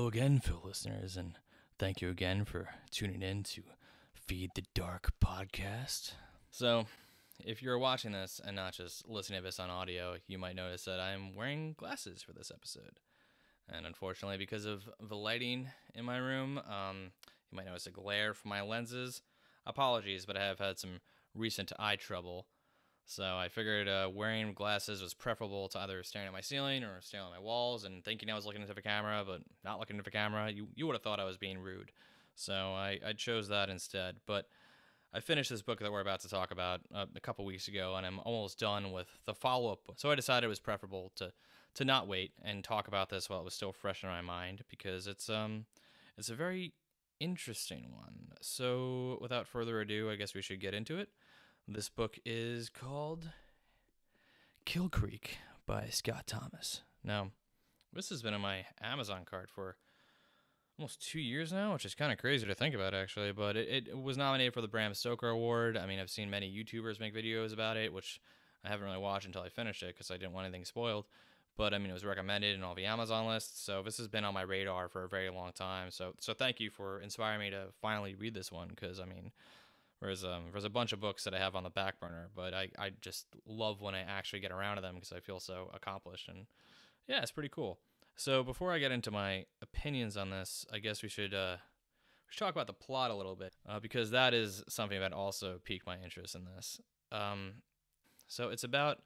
Hello again, Phil listeners, and thank you again for tuning in to Feed the Dark podcast. So, if you're watching this and not just listening to this on audio, you might notice that I'm wearing glasses for this episode. And unfortunately, because of the lighting in my room, you might notice a glare from my lenses. Apologies, but I have had some recent eye trouble. So I figured wearing glasses was preferable to either staring at my ceiling or staring at my walls and thinking I was looking into the camera, but not looking into the camera. You would have thought I was being rude. So I chose that instead. But I finished this book that we're about to talk about a couple weeks ago, and I'm almost done with the follow-up book. So I decided it was preferable to not wait and talk about this while it was still fresh in my mind, because it's a very interesting one. So without further ado, I guess we should get into it. This book is called Kill Creek by Scott Thomas. Now, this has been on my Amazon cart for almost 2 years now, which is kind of crazy to think about, actually. But it was nominated for the Bram Stoker Award. I mean, I've seen many YouTubers make videos about it, which I haven't really watched until I finished it because I didn't want anything spoiled. But, I mean, it was recommended in all the Amazon lists, so this has been on my radar for a very long time. So thank you for inspiring me to finally read this one, because, I mean, there's a bunch of books that I have on the back burner, but I just love when I actually get around to them because I feel so accomplished, and yeah, it's pretty cool. So before I get into my opinions on this, I guess we should talk about the plot a little bit, because that is something that also piqued my interest in this. So it's about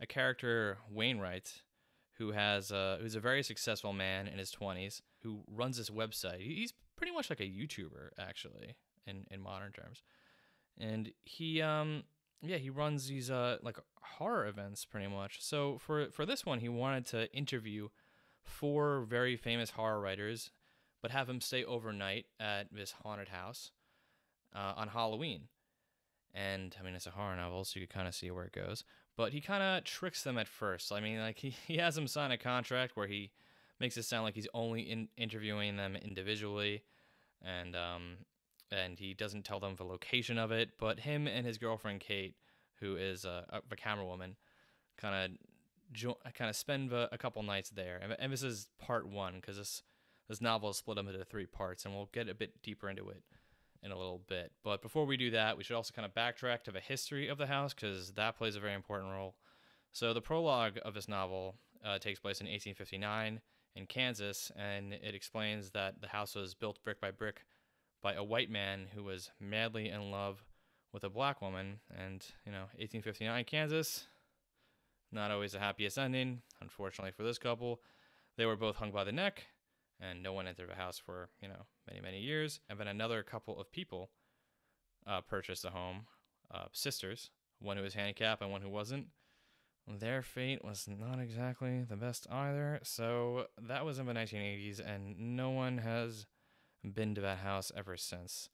a character, Wainwright, who's a very successful man in his 20s who runs this website. He's pretty much like a YouTuber, actually, in modern terms. And he runs these like horror events pretty much. So for this one, he wanted to interview 4 very famous horror writers, but have them stay overnight at this haunted house on Halloween. And I mean, it's a horror novel, so you can kind of see where it goes. But he kind of tricks them at first. I mean, like he has them sign a contract where he makes it sound like he's only interviewing them individually, and he doesn't tell them the location of it. But him and his girlfriend Kate, who is the camera woman, kind of spend a couple nights there. And this is part 1, because this novel is split up into 3 parts, and we'll get a bit deeper into it in a little bit. But before we do that, we should also kind of backtrack to the history of the house, because that plays a very important role. So the prologue of this novel takes place in 1859 in Kansas, and it explains that the house was built brick by brick by a white man who was madly in love with a black woman. And, 1859 Kansas, not always the happiest ending, unfortunately for this couple. They were both hung by the neck, and no one entered the house for, many, many years. And then another couple of people purchased the home, sisters, one who was handicapped and one who wasn't. Their fate was not exactly the best either. So that was in the 1980s, and no one has been to that house ever since.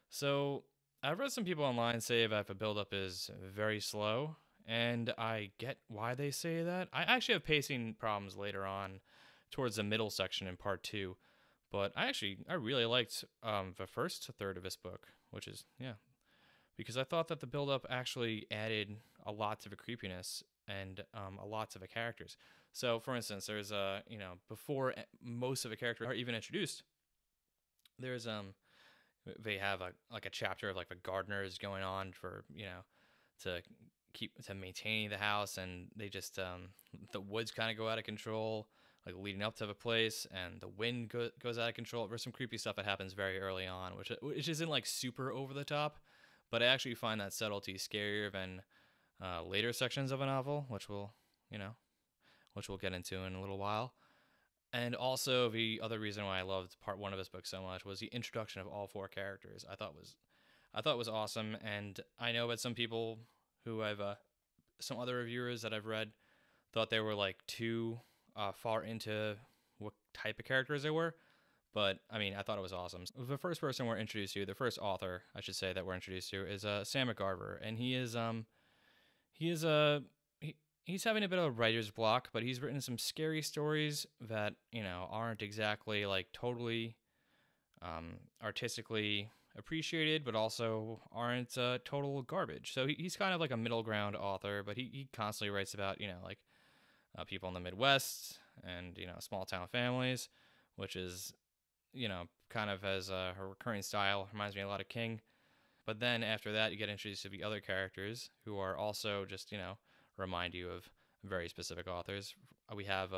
So I've read some people online say that the buildup is very slow, and I get why they say that. I actually have pacing problems later on towards the middle section in part 2, but I really liked the first third of this book, which is, because I thought that the buildup actually added a lot to the creepiness and a lot to the characters. So, for instance, there's before most of the characters are even introduced, there's they have a chapter of like the gardeners going on for to maintaining the house, and they just the woods kind of go out of control, like leading up to the place, and the wind goes out of control. There's some creepy stuff that happens very early on, which isn't like super over the top, but I actually find that subtlety scarier than later sections of a novel, which we'll get into in a little while. And also, the other reason why I loved part 1 of this book so much was the introduction of all 4 characters. I thought was awesome, and I know that some people who some other reviewers that I've read thought they were like too far into what type of characters they were. But I mean, I thought it was awesome. The first person we're introduced to, the first author, I should say, that we're introduced to is Sam McGarver, and he's having a bit of a writer's block, but he's written some scary stories that, aren't exactly like totally artistically appreciated, but also aren't total garbage. So he's kind of like a middle ground author, but he constantly writes about, people in the Midwest and, small town families. which is, kind of has her recurring style. Reminds me a lot of King. But then after that, you get introduced to the other characters who are also just, remind you of very specific authors. We have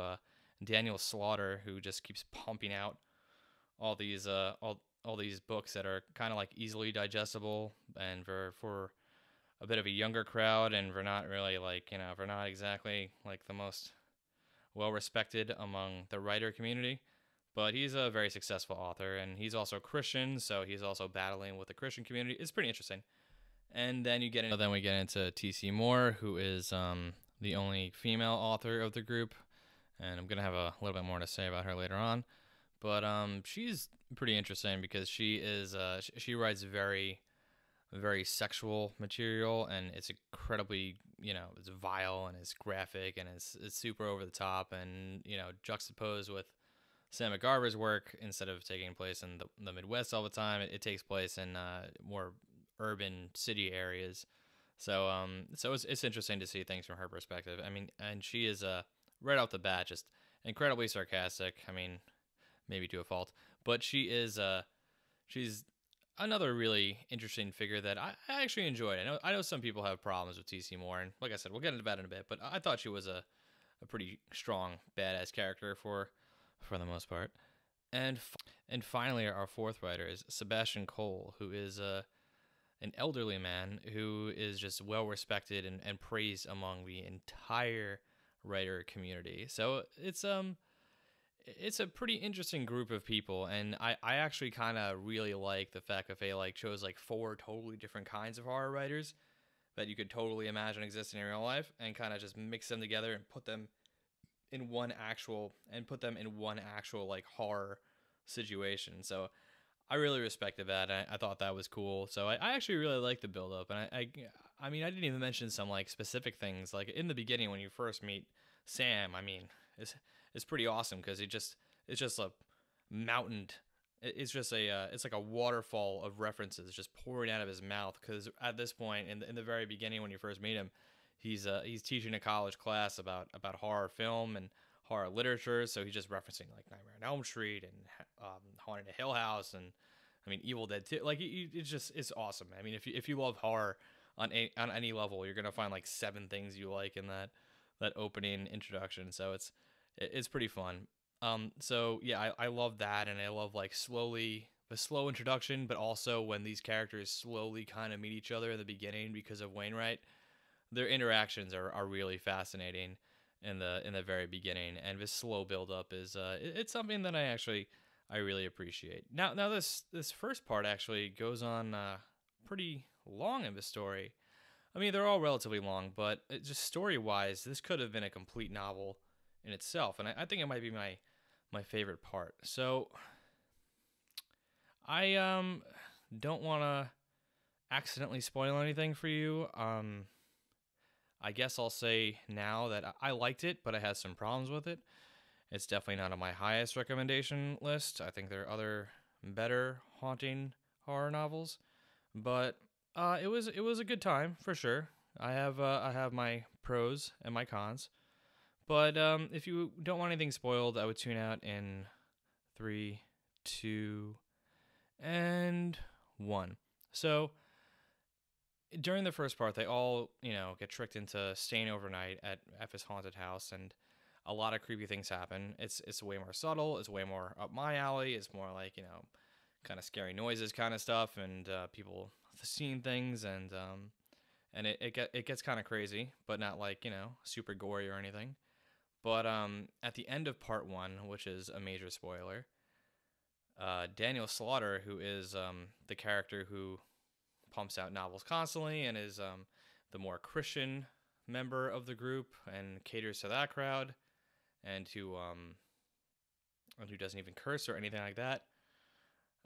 Daniel Slaughter, who just keeps pumping out all these all these books that are kind of like easily digestible and for a bit of a younger crowd, and we're not really like, we're not exactly like the most well respected among the writer community. But he's a very successful author, and he's also Christian, so he's also battling with the Christian community. It's pretty interesting. And then we get into T.C. Moore, who is the only female author of the group, and I'm gonna have a little bit more to say about her later on. But she's pretty interesting because she writes very, very sexual material, and it's incredibly, it's vile and it's graphic and it's super over the top, and juxtaposed with Sam McGarver's work. Instead of taking place in the Midwest all the time, it takes place in more urban city areas. So it's interesting to see things from her perspective. I mean, and she is right off the bat just incredibly sarcastic. I mean, maybe to a fault, but she's another really interesting figure that I actually enjoyed. I know some people have problems with T.C. Moore, and like I said, we'll get into that in a bit. But I thought she was a pretty strong, badass character for the most part. And finally, our fourth writer is Sebastian Cole, who is an elderly man who is just well respected and praised among the entire writer community. So it's a pretty interesting group of people, and I actually kind of really like the fact that they like chose like 4 totally different kinds of horror writers that you could totally imagine existing in real life, and kind of just mix them together and put them in one actual like horror situation. So I really respected that. I thought that was cool. So I actually really liked the build up, and I mean, I didn't even mention some like specific things like in the beginning when you first meet Sam. I mean, it's pretty awesome because it's just a mountain. It's just it's like a waterfall of references just pouring out of his mouth. Because at this point in the very beginning when you first meet him, he's teaching a college class about horror film and horror literature. So he's just referencing like Nightmare on Elm Street and Haunted Hill House, and I mean Evil Dead 2. Like it's awesome. I mean, if you love horror on any level, you're gonna find like 7 things you like in that opening introduction. So it's pretty fun. So yeah, I love that, and I love like the slow introduction, but also when these characters slowly kind of meet each other in the beginning because of Wainwright. Their interactions are really fascinating in the very beginning, and this slow build up is it's something that I really appreciate. Now this first part actually goes on pretty long in the story. I mean, they're all relatively long, but just story wise, this could have been a complete novel in itself, and I think it might be my favorite part. So I don't want to accidentally spoil anything for you. I guess I'll say now that I liked it, but I had some problems with it. It's definitely not on my highest recommendation list. I think there are other better haunting horror novels, but it was a good time for sure. I have my pros and my cons, but if you don't want anything spoiled, I would tune out in 3, 2, and 1. So during the first part, they all, get tricked into staying overnight at this haunted house, and a lot of creepy things happen. It's way more subtle. It's way more up my alley. It's more like, kind of scary noises kind of stuff, and people seeing things, and it gets kind of crazy, but not like, super gory or anything. But at the end of part 1, which is a major spoiler, Daniel Slaughter, who is the character who pumps out novels constantly and is the more Christian member of the group and caters to that crowd, and who doesn't even curse or anything like that.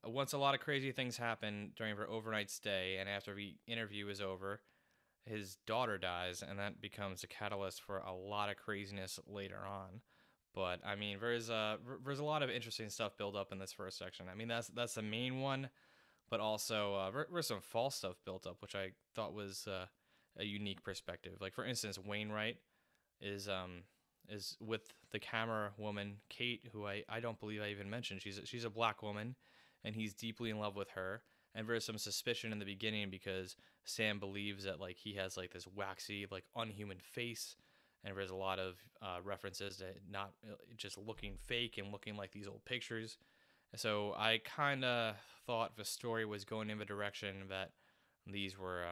Once a lot of crazy things happen during her overnight stay, and after the interview is over, his daughter dies, and that becomes a catalyst for a lot of craziness later on. But I mean, there's a lot of interesting stuff built up in this first section. I mean, that's the main one. But also, there's some false stuff built up, which I thought was a unique perspective. Like, for instance, Wainwright is is with the camera woman Kate, who I don't believe I even mentioned. She's a black woman, and he's deeply in love with her. And there's some suspicion in the beginning because Sam believes that like he has like this waxy, like unhuman face, and there's a lot of references to not just looking fake and looking like these old pictures. So I kind of thought the story was going in the direction that these were,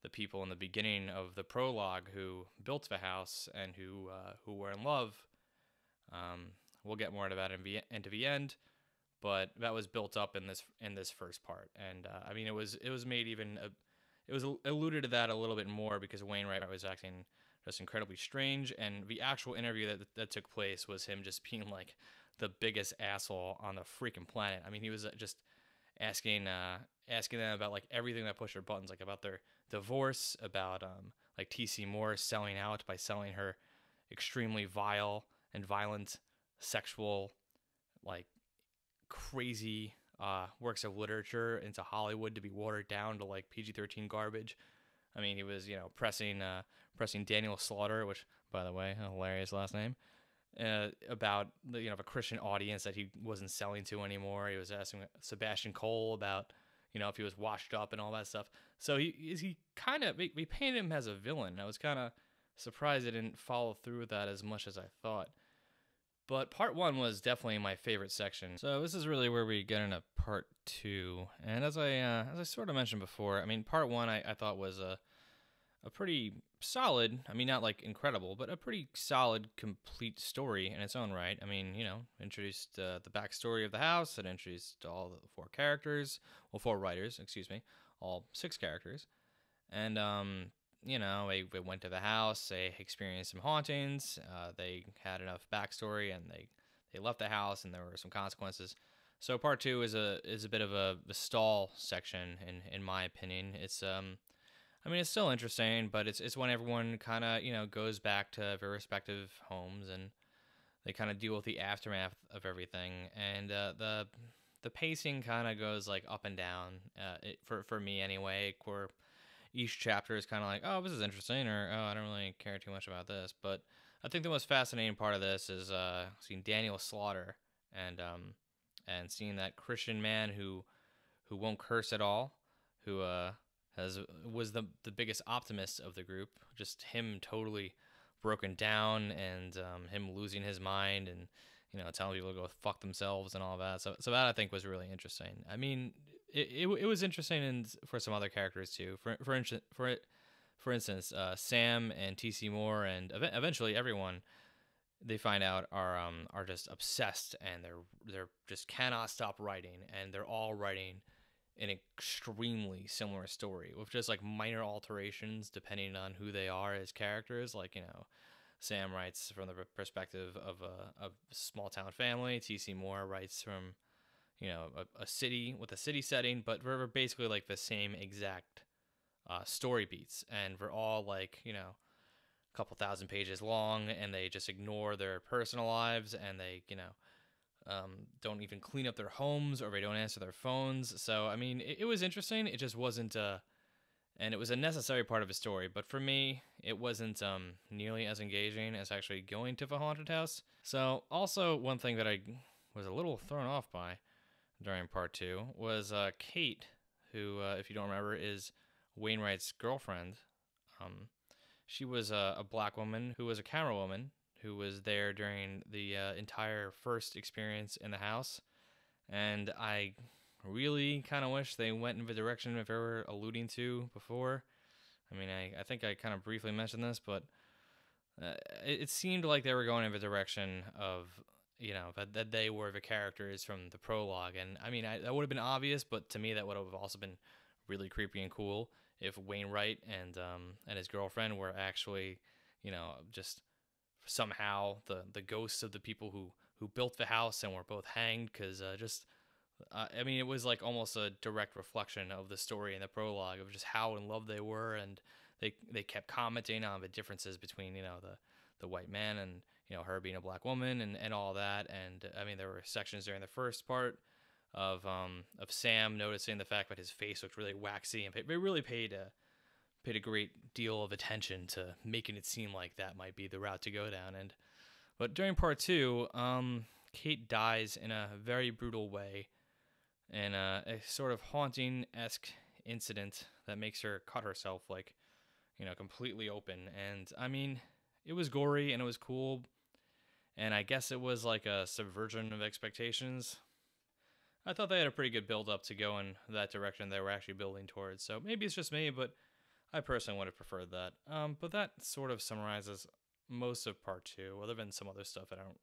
the people in the beginning of the prologue who built the house and who were in love. We'll get more into that into the end, but that was built up in this first part, and I mean it was made even it was alluded to that a little bit more because Wainwright was acting just incredibly strange, and the actual interview that took place was him just being like the biggest asshole on the freaking planet. I mean, he was just asking them about like everything that pushed their buttons, like about their divorce, about like T.C. Moore selling out by selling her extremely vile and violent sexual, like crazy works of literature into Hollywood to be watered down to like PG-13 garbage. I mean, he was pressing Daniel Slaughter, which by the way, a hilarious last name. About the the Christian audience that he wasn't selling to anymore. He was asking Sebastian Cole about if he was washed up and all that stuff. So he kind of we painted him as a villain. I was kind of surprised I didn't follow through with that as much as I thought. But part one was definitely my favorite section. So this is really where we get into part two. And as I sort of mentioned before, I mean part one I thought was a pretty solid, I mean, not like incredible, but a pretty solid, complete story in its own right. I mean, introduced the backstory of the house, it introduced all the four writers, excuse me, all 6 characters. And, they went to the house, they experienced some hauntings, they had enough backstory, and they left the house, and there were some consequences. So part 2 is a bit of a stall section, in my opinion. It's, I mean, it's still interesting, but it's when everyone kind of, goes back to their respective homes and they kind of deal with the aftermath of everything. And the pacing kind of goes like up and down for me anyway, where each chapter is kind of like, oh, this is interesting, or oh, I don't really care too much about this. But I think the most fascinating part of this is seeing Daniel Slaughter and seeing that Christian man who won't curse at all, who was the biggest optimist of the group. Just him totally broken down, and him losing his mind, and telling people to go fuck themselves and all that. So that I think was really interesting. I mean, it was interesting for some other characters too. For instance, Sam and T.C. Moore, and eventually everyone they find out are just obsessed, and they're just cannot stop writing, and they're all writing an extremely similar story with just like minor alterations depending on who they are as characters. Like, Sam writes from the perspective of a small town family. T.C. Moore writes from, a city with a city setting, but we're basically like the same exact story beats, and we're all like, a couple thousand pages long, and they just ignore their personal lives, and they, don't even clean up their homes, or they don't answer their phones. So, I mean, it was interesting. It just wasn't, and it was a necessary part of the story. But for me, it wasn't nearly as engaging as actually going to the haunted house. So, also, one thing that I was a little thrown off by during part 2 was Kate, who, if you don't remember, is Wainwright's girlfriend. She was a black woman who was a camera woman, who was there during the entire first experience in the house. And I really kind of wish they went in the direction that they were alluding to before. I mean, I think I kind of briefly mentioned this, but it seemed like they were going in the direction of, that they were the characters from the prologue. And I mean, that would have been obvious, but to me that would have also been really creepy and cool if Wainwright and his girlfriend were actually, just somehow the ghosts of the people who built the house and were both hanged, because I mean, it was like almost a direct reflection of the story in the prologue of just how in love they were, and they kept commenting on the differences between the white man and her being a black woman and all that. And I mean, there were sections during the first part of Sam noticing the fact that his face looked really waxy, and they really paid paid a great deal of attention to making it seem like that might be the route to go down. But during part two, Kate dies in a very brutal way, in a sort of haunting-esque incident that makes her cut herself, like, completely open. And I mean, it was gory and it was cool, and I guess it was like a subversion of expectations. I thought they had a pretty good build-up to go in that direction they were actually building towards. So maybe it's just me, but I personally would have preferred that. But that sort of summarizes most of part two, other than some other stuff I don't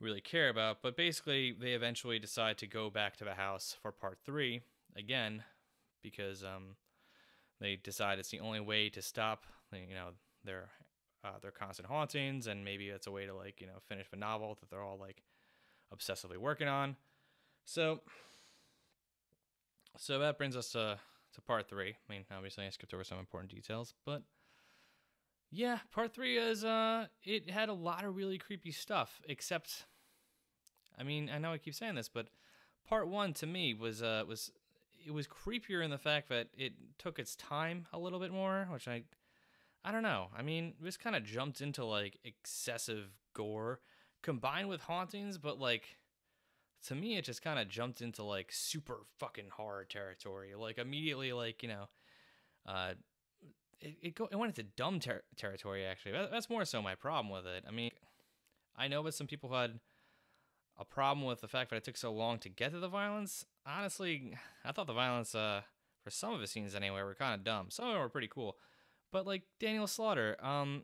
really care about. But basically, they eventually decide to go back to the house for part three again, because they decide it's the only way to stop, their constant hauntings, and maybe it's a way to finish the novel that they're all like obsessively working on. So that brings us to part three. I mean, obviously I skipped over some important details, but yeah, part three is it had a lot of really creepy stuff. Except, I mean, I know I keep saying this, but part one to me was creepier in the fact that it took its time a little bit more, which I don't know. I mean, this kind of jumped into like excessive gore combined with hauntings, but like, to me, it just kind of jumped into like super fucking horror territory. Like immediately, like it went into dumb territory. Actually, that's more so my problem with it. I mean, I know that some people had a problem with the fact that it took so long to get to the violence. Honestly, I thought the violence for some of the scenes anyway were kind of dumb. Some of them were pretty cool. But like Daniel Slaughter,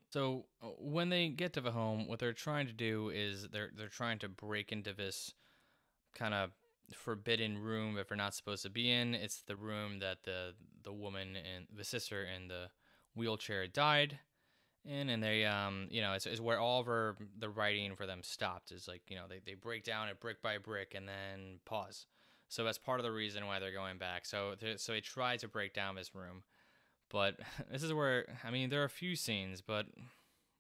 so when they get to the home, what they're trying to do is they're trying to break into this kind of forbidden room that they're not supposed to be in. It's the room that the woman and the sister in the wheelchair died in, and they it's where all of the writing for them stopped. Is like they break down it brick by brick and then pause. So that's part of the reason why they're going back. So they try to break down this room, but this is where, I mean, there are a few scenes, but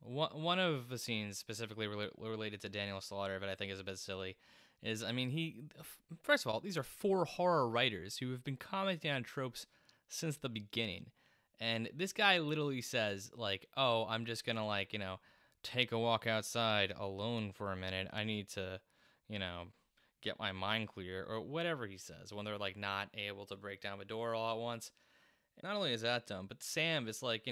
one of the scenes specifically related to Daniel Slaughter that I think is a bit silly is, I mean, first of all, these are 4 horror writers who have been commenting on tropes since the beginning. And this guy literally says, like, oh, I'm just going to, take a walk outside alone for a minute. I need to, get my mind clear, or whatever he says, when they're, like, not able to break down the door all at once. And not only is that dumb, but Sam is like,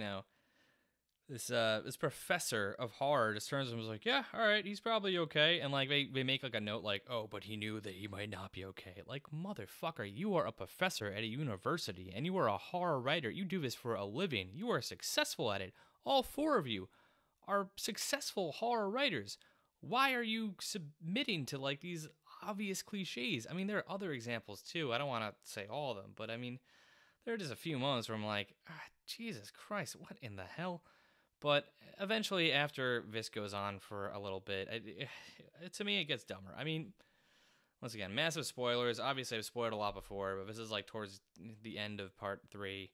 this professor of horror just turns and was like, yeah, all right, he's probably okay. And like they make like a note like, oh, but he knew that he might not be okay. Like, motherfucker, you are a professor at a university and you are a horror writer. You do this for a living. You are successful at it. All 4 of you are successful horror writers. Why are you submitting to like these obvious cliches? I mean, there are other examples too. I don't want to say all of them, but I mean, there are just a few moments where I'm like, Jesus Christ, what in the hell? But eventually, after this goes on for a little bit, to me, it gets dumber. I mean, once again, massive spoilers. Obviously, I've spoiled a lot before, but this is like towards the end of part 3.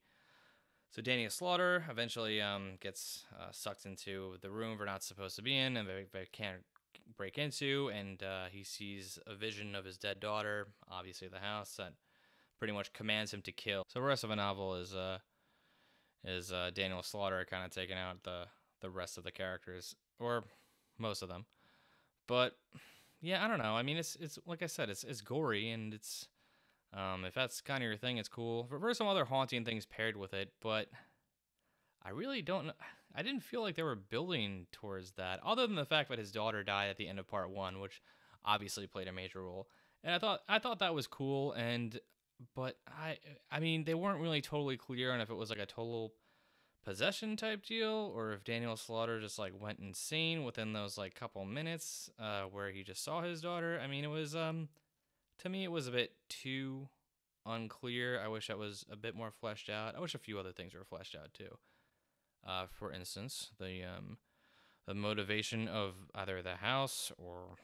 So Daniel Slaughter eventually gets sucked into the room they're not supposed to be in, and they can't break into, and he sees a vision of his dead daughter, obviously the house, that pretty much commands him to kill. So the rest of the novel is Daniel Slaughter kind of taking out the rest of the characters, or most of them. But yeah, I don't know. I mean, it's like I said, it's gory, and it's if that's kind of your thing, it's cool. There were some other haunting things paired with it, but I really don't know. I didn't feel like they were building towards that, other than the fact that his daughter died at the end of part 1, which obviously played a major role. And I thought that was cool, but I mean, they weren't really totally clear on if it was like a total possession type deal, or if Daniel Slaughter just like went insane within those like couple minutes where he just saw his daughter. I mean, it was to me it was a bit too unclear. I wish that was a bit more fleshed out. I wish a few other things were fleshed out too. For instance, the motivation of either the house or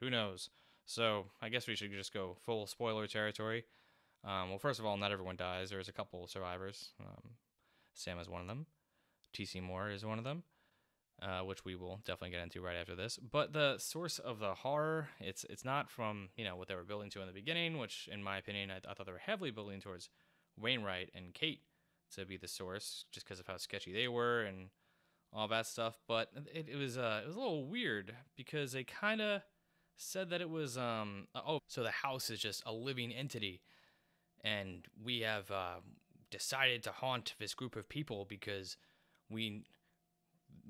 who knows. So I guess we should just go full spoiler territory. Well, first of all, not everyone dies. There's a couple survivors. Sam is one of them. T.C. Moore is one of them, which we will definitely get into right after this. But the source of the horror, it's not from what they were building to in the beginning, which in my opinion I thought they were heavily building towards Wainwright and Kate. to be the source, just because of how sketchy they were and all that stuff. But it was a little weird because they kind of said that it was so the house is just a living entity, and we have decided to haunt this group of people because we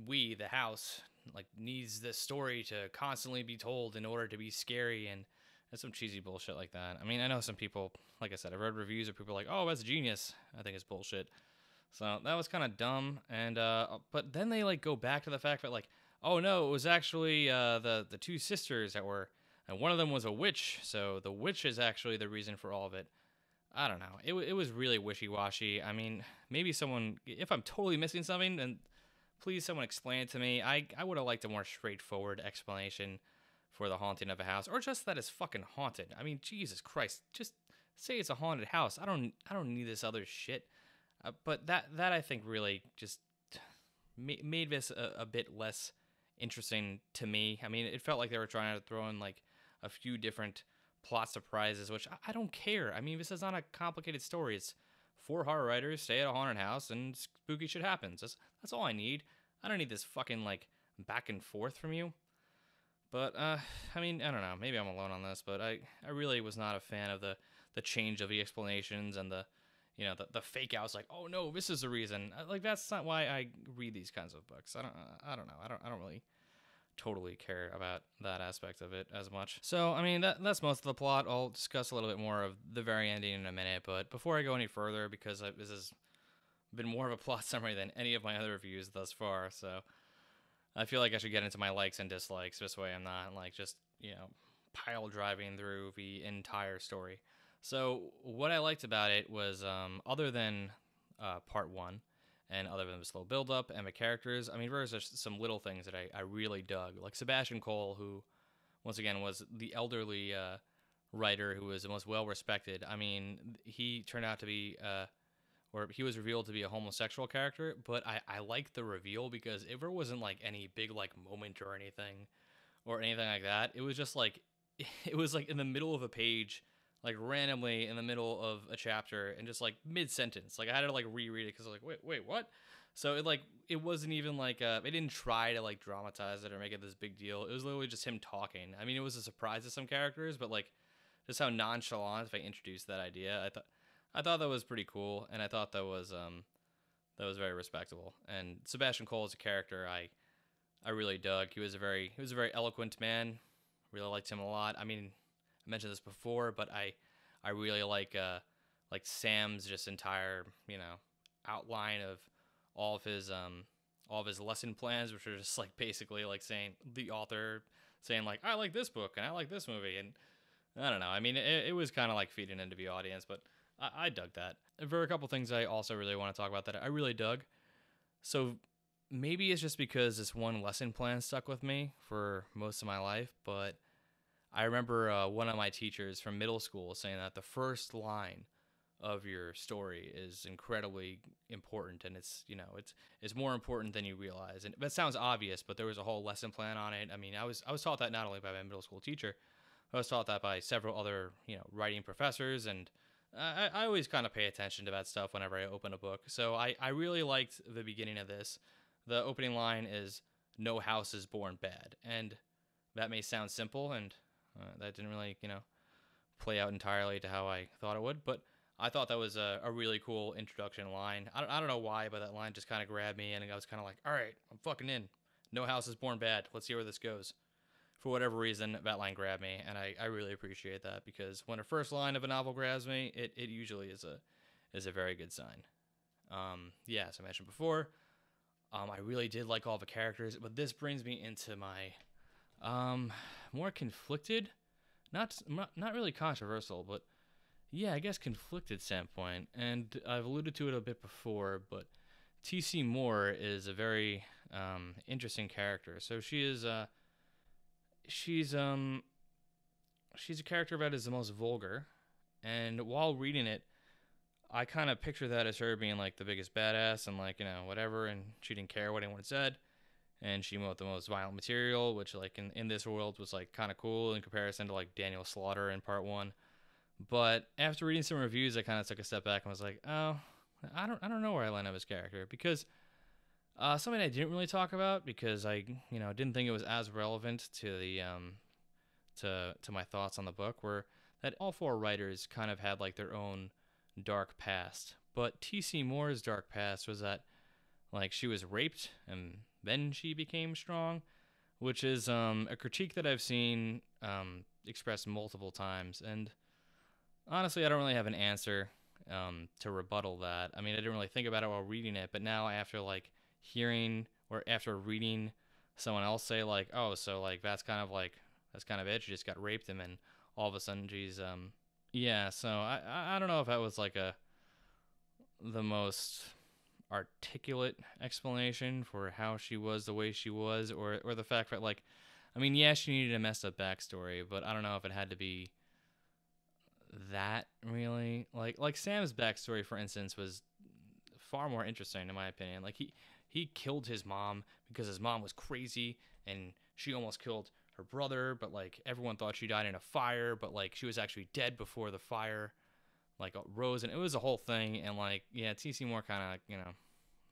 the house like needs this story to constantly be told in order to be scary, and that's some cheesy bullshit like that. I mean, I know some people, like I said, I've read reviews of people like, oh, that's genius. I think it's bullshit. So that was kind of dumb. And but then they like go back to the fact that like, oh no, it was actually the two sisters that were, and one of them was a witch. So the witch is actually the reason for all of it. I don't know. It was really wishy-washy. I mean, maybe someone, if I'm totally missing something, then please someone explain it to me. I would have liked a more straightforward explanation for the haunting of a house, or just that it's fucking haunted. I mean, Jesus Christ, just say it's a haunted house. I don't need this other shit. But that I think really just made this a bit less interesting to me. I mean, it felt like they were trying to throw in like a few different plot surprises, which I don't care. I mean, this is not a complicated story. It's 4 horror writers stay at a haunted house and spooky shit happens. That's all I need. I don't need this fucking like back and forth from you. But I mean, I don't know. Maybe I'm alone on this, but I really was not a fan of the change of the explanations and the fake outs. Like, oh no, this is the reason. Like, that's not why I read these kinds of books. I don't know. I don't really totally care about that aspect of it as much. So, I mean, that's most of the plot. I'll discuss a little bit more of the very ending in a minute, but before I go any further, because this has been more of a plot summary than any of my other reviews thus far, so I feel like I should get into my likes and dislikes. This way I'm not, like, just, pile driving through the entire story. So, what I liked about it was, other than part 1, and other than the slow build-up and the characters, I mean, there's just some little things that I really dug. Like Sebastian Cole, who, once again, was the elderly writer who was the most well-respected. I mean, he turned out to be, or he was revealed to be a homosexual character, but I liked the reveal because if there wasn't, like, any big, like, moment or anything like that, it was just, like, it was, like, in the middle of a page, like, randomly in the middle of a chapter and just, like, mid-sentence. Like, I had to, like, reread it because I was like, wait, what? So, it wasn't even, like, they didn't try to, like, dramatize it or make it this big deal. It was literally just him talking. I mean, it was a surprise to some characters, but, like, just how nonchalant they introduced that idea. I thought that was pretty cool, and I thought that was very respectable. And Sebastian Cole as a character, I really dug. He was a very eloquent man. Really liked him a lot. I mean, I mentioned this before, but I really like Sam's just entire outline of all of his lesson plans, which are just like basically like saying the author saying like I like this book and I like this movie, and I don't know. I mean, it was kind of like feeding into the audience, but I dug that. There are a couple things I also really want to talk about that I really dug. So maybe it's just because this one lesson plan stuck with me for most of my life, but I remember one of my teachers from middle school saying that the first line of your story is incredibly important, and it's more important than you realize. And that sounds obvious, but there was a whole lesson plan on it. I mean, I was taught that not only by my middle school teacher, I was taught that by several other writing professors, and I always kind of pay attention to that stuff whenever I open a book. So I really liked the beginning of this. The opening line is "No house is born bad," and that may sound simple, and that didn't really, play out entirely to how I thought it would. But I thought that was a really cool introduction line. I don't know why, but that line just kind of grabbed me, and I was kind of like, all right, I'm fucking in. No house is born bad. Let's see where this goes. For whatever reason, that line grabbed me, and I really appreciate that, because when a first line of a novel grabs me, it usually is a very good sign. As I mentioned before, I really did like all the characters, but this brings me into my more conflicted, not really controversial, but yeah, I guess conflicted standpoint. And I've alluded to it a bit before, but T.C. Moore is a very interesting character. So she's a character that is the most vulgar, and while reading it, I kind of picture that as her being like the biggest badass and like whatever, and she didn't care what anyone said. And she wrote the most violent material, which, like, in this world was, like, kind of cool in comparison to, like, Daniel Slaughter in part 1. But after reading some reviews, I kind of took a step back and was like, oh, I don't know where I land on his character because something I didn't really talk about because I didn't think it was as relevant to the to my thoughts on the book were that all four writers kind of had like their own dark past. But T.C. Moore's dark past was that like she was raped and then she became strong, which is a critique that I've seen expressed multiple times. And honestly, I don't really have an answer to rebuttal that. I mean, I didn't really think about it while reading it, but now after like hearing or after reading someone else say like, oh, so like that's kind of it. She just got raped and then all of a sudden she's yeah. So I don't know if that was like the most articulate explanation for how she was the way she was, or the fact that like, I mean, yeah, she needed a messed up backstory, but I don't know if it had to be that really. Like Sam's backstory, for instance, was far more interesting in my opinion. Like he killed his mom because his mom was crazy and she almost killed her brother, but like everyone thought she died in a fire, but like she was actually dead before the fire like rose, and it was a whole thing. And like, yeah, T.C. Moore kind of,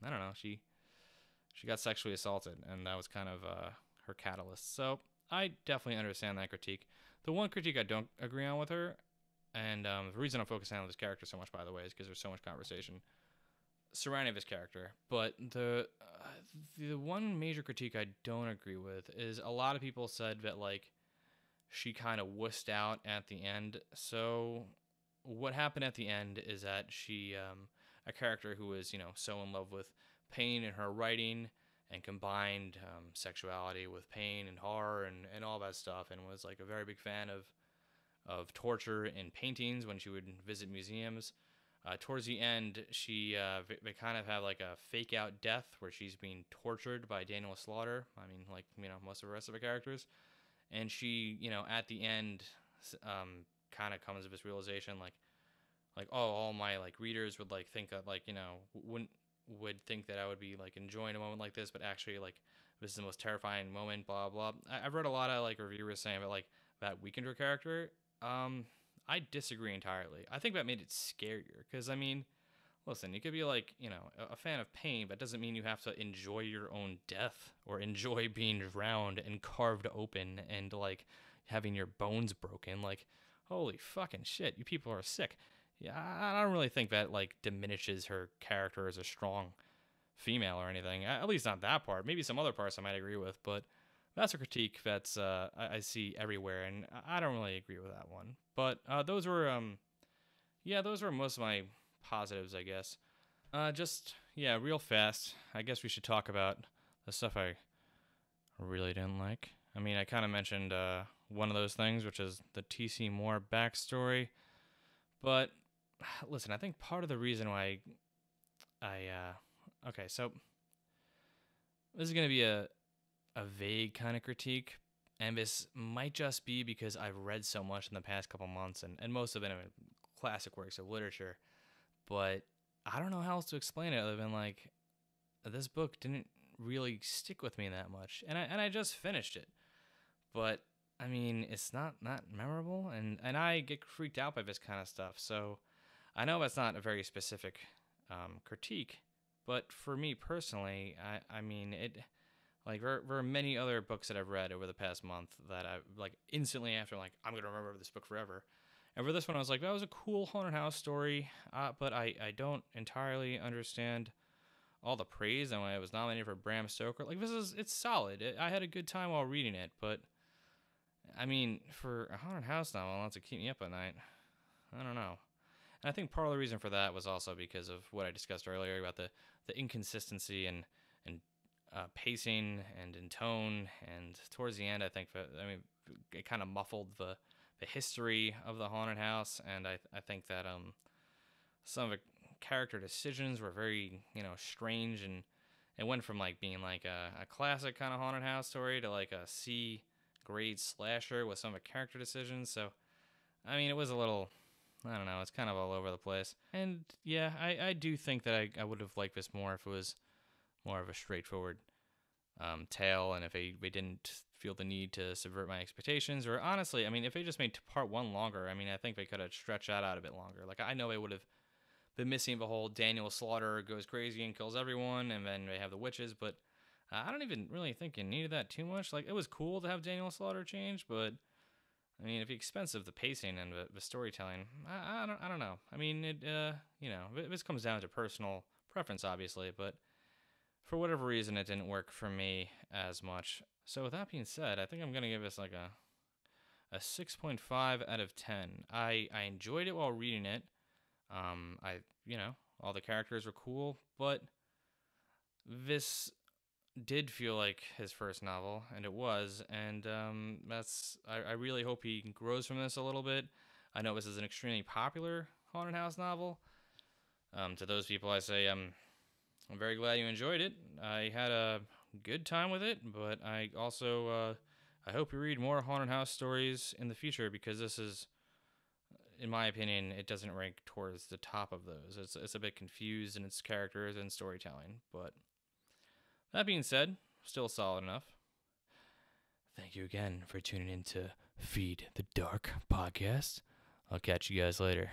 I don't know, she got sexually assaulted, and that was kind of her catalyst. So I definitely understand that critique. The one critique I don't agree on with her, and the reason I'm focusing on this character so much, by the way, is because there's so much conversation surrounding this character. But the one major critique I don't agree with is a lot of people said that like she kind of wussed out at the end. So what happened at the end is that she, a character who was so in love with pain in her writing and combined sexuality with pain and horror and all that stuff, and was like a very big fan of torture in paintings when she would visit museums. Towards the end, they kind of have like a fake out death where she's being tortured by Daniel Slaughter. I mean, like most of the rest of the characters, and she at the end kind of comes to this realization like oh, all my like readers would like think that like would think that I would be like enjoying a moment like this, but actually like this is the most terrifying moment, blah blah. I've read a lot of like reviewers saying that like that weakened her character. I disagree entirely. I think that made it scarier because I mean, listen, you could be like a fan of pain, but doesn't mean you have to enjoy your own death or enjoy being drowned and carved open and like having your bones broken. Like, holy fucking shit, you people are sick. Yeah, I don't really think that like diminishes her character as a strong female or anything. At least not that part. Maybe some other parts I might agree with, but that's a critique that's I see everywhere, and I don't really agree with that one. But those were yeah, those were most of my positives, I guess. Just yeah, real fast. I guess we should talk about the stuff I really didn't like. I mean, I kind of mentioned one of those things, which is the T.C. Moore backstory. But listen, I think part of the reason why okay, so this is gonna be a vague kind of critique, and this might just be because I've read so much in the past couple months, and most of it in classic works of literature. But I don't know how else to explain it other than like this book didn't really stick with me that much, and I just finished it. But I mean, it's not memorable, and I get freaked out by this kind of stuff. So I know that's not a very specific critique, but for me personally, I mean it. Like there are many other books that I've read over the past month that I like instantly after like I'm gonna remember this book forever. And for this one, I was like, that was a cool haunted house story, but I don't entirely understand all the praise and why it was nominated for Bram Stoker. Like it's solid. I had a good time while reading it, but I mean, for a haunted house novel, not to keep me up at night, I don't know. And I think part of the reason for that was also because of what I discussed earlier about the inconsistency and pacing and in tone. And towards the end, I think it kind of muffled the history of the haunted house. And I think that some of the character decisions were very strange, and it went from like being like a classic kind of haunted house story to like a C grade slasher with some of the character decisions. So I mean, it was a little, I don't know, it's kind of all over the place. And yeah, I do think that I would have liked this more if it was more of a straightforward tale, and if they didn't feel the need to subvert my expectations. Or honestly, I mean, if they just made part one longer, I mean, I think they could have stretched that out a bit longer. Like I know they would have been missing the whole Daniel Slaughter goes crazy and kills everyone, and then they have the witches, but I don't even really think you needed that too much. Like, it was cool to have Daniel Slaughter change, but I mean, at the expense of the pacing and the storytelling, I don't know. I mean, this comes down to personal preference, obviously, but for whatever reason, it didn't work for me as much. So with that being said, I think I'm gonna give this like a 6.5 out of 10. I enjoyed it while reading it. All the characters were cool, but this did feel like his first novel, and it was, and I really hope he grows from this a little bit. I know this is an extremely popular haunted house novel. To those people, I say I'm very glad you enjoyed it. I had a good time with it, but I also I hope you read more haunted house stories in the future, because this is, in my opinion, it doesn't rank towards the top of those. It's a bit confused in its characters and storytelling, but that being said, still solid enough. Thank you again for tuning in to Feed the Dark podcast. I'll catch you guys later.